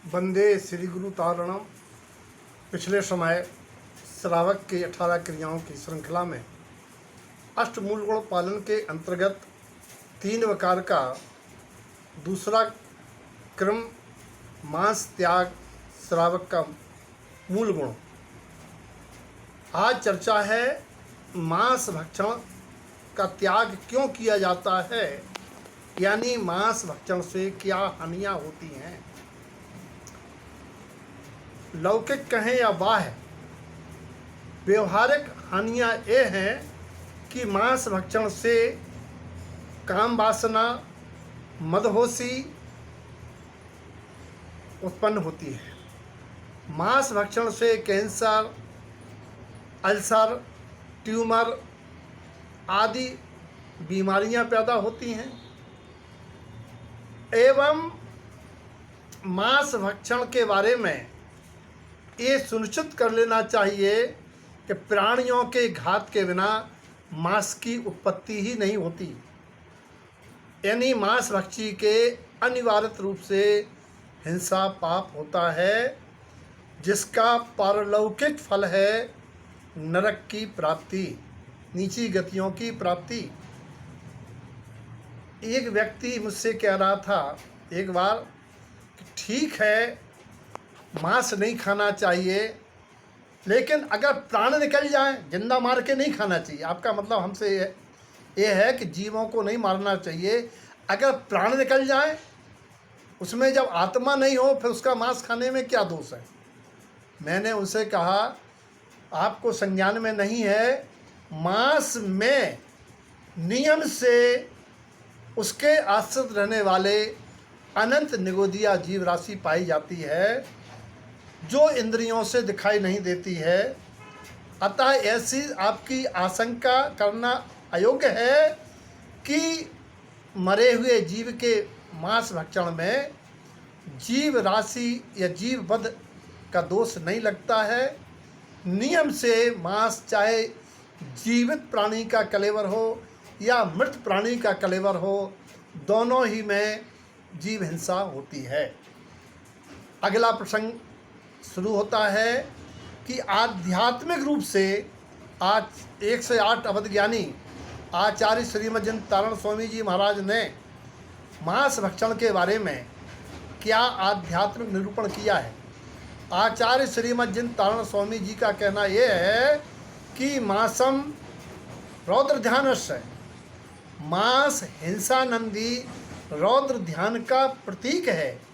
वंदे श्री गुरु तारणम। पिछले समय श्रावक की 18 क्रियाओं की श्रृंखला में अष्टमूल गुण पालन के अंतर्गत 3 वकार का दूसरा क्रम मांस त्याग श्रावक का मूल गुण। आज चर्चा है मांस भक्षण का त्याग क्यों किया जाता है, यानी मांस भक्षण से क्या हानियां होती हैं। लौकिक कहें या बाह्य, व्यवहारिक हानियां ये हैं कि मांस भक्षण से काम वासना, मदहोशी उत्पन्न होती है। मांस भक्षण से कैंसर, अल्सर, ट्यूमर आदि बीमारियां पैदा होती हैं। एवं मांस भक्षण के बारे में ये सुनिश्चित कर लेना चाहिए कि प्राणियों के घात के बिना मांस की उत्पत्ति ही नहीं होती, यानी मांस भक्षी के अनिवार्य रूप से हिंसा पाप होता है, जिसका पारलौकिक फल है नरक की प्राप्ति, नीची गतियों की प्राप्ति। एक व्यक्ति मुझसे कह रहा था एक बार कि ठीक है मांस नहीं खाना चाहिए, लेकिन अगर प्राण निकल जाए, जिंदा मार के नहीं खाना चाहिए। आपका मतलब हमसे ये है कि जीवों को नहीं मारना चाहिए। अगर प्राण निकल जाए, उसमें जब आत्मा नहीं हो, फिर उसका मांस खाने में क्या दोष है। मैंने उनसे कहा आपको संज्ञान में नहीं है, मांस में नियम से उसके आश्रित रहने वाले अनंत निगोदिया जीव राशि पाई जाती है, जो इंद्रियों से दिखाई नहीं देती है। अतः ऐसी आपकी आशंका करना अयोग्य है कि मरे हुए जीव के मांस भक्षण में जीव राशि या जीव वध का दोष नहीं लगता है। नियम से मांस चाहे जीवित प्राणी का कलेवर हो या मृत प्राणी का कलेवर हो, दोनों ही में जीव हिंसा होती है। अगला प्रसंग शुरू होता है कि आध्यात्मिक रूप से आज 108 अवध ज्ञानी आचार्य श्रीमद जिन तारण स्वामी जी महाराज ने मांस भक्षण के बारे में क्या आध्यात्मिक निरूपण किया है। आचार्य श्रीमद जिन तारण स्वामी जी का कहना यह है कि मांसम रौद्र ध्यानस्य, मांस हिंसा नंदी रौद्र ध्यान का प्रतीक है,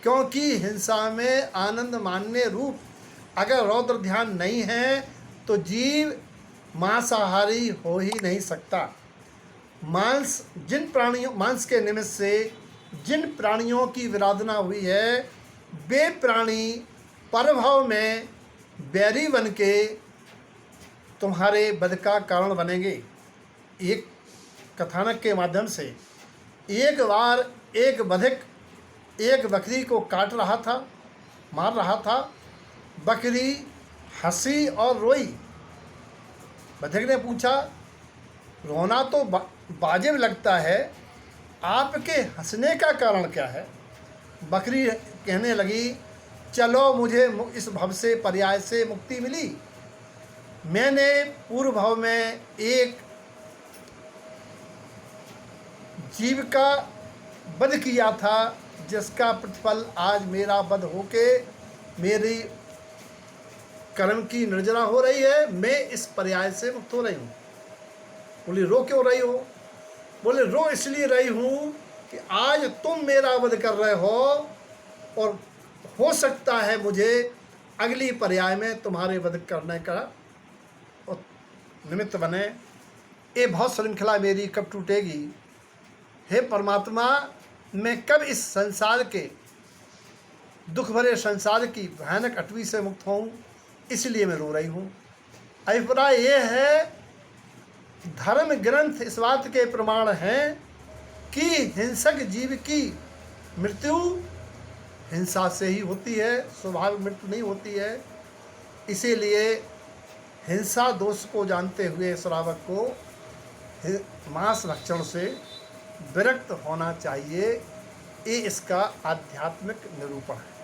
क्योंकि हिंसा में आनंद मानने रूप अगर रौद्र ध्यान नहीं है तो जीव मांसाहारी हो ही नहीं सकता। मांस के निमित्त से जिन प्राणियों की विराधना हुई है, वे प्राणी परभाव में बैरी बन के तुम्हारे वध का कारण बनेंगे। एक कथानक के माध्यम से एक बार एक बधिक एक बकरी को काट रहा था, मार रहा था। बकरी हंसी और रोई। बधिक ने पूछा, रोना तो वाजिब लगता है, आपके हंसने का कारण क्या है। बकरी कहने लगी, चलो मुझे इस भव से पर्याय से मुक्ति मिली। मैंने पूर्व भव में एक जीव का वध किया था, जिसका प्रतिफल आज मेरा वध होके मेरी कर्म की निर्जरा हो रही है। मैं इस पर्याय से मुक्त हो रही हूँ। बोली रो क्यों रही हो। बोले रो इसलिए रही हूँ कि आज तुम मेरा वध कर रहे हो और हो सकता है मुझे अगली पर्याय में तुम्हारे वध करने का निमित्त बने। ये बहुत श्रृंखला मेरी कब टूटेगी। हे परमात्मा, मैं कब इस संसार के दुख भरे संसार की भयानक अटवी से मुक्त होऊं, इसलिए मैं रो रही हूँ। अभिप्राय ये है, धर्म ग्रंथ इस बात के प्रमाण हैं कि हिंसक जीव की मृत्यु हिंसा से ही होती है, स्वाभाविक मृत्यु नहीं होती है। इसीलिए हिंसा दोष को जानते हुए श्रावक को मांस भक्षण से विरक्त होना चाहिए। ये इसका आध्यात्मिक निरूपण है।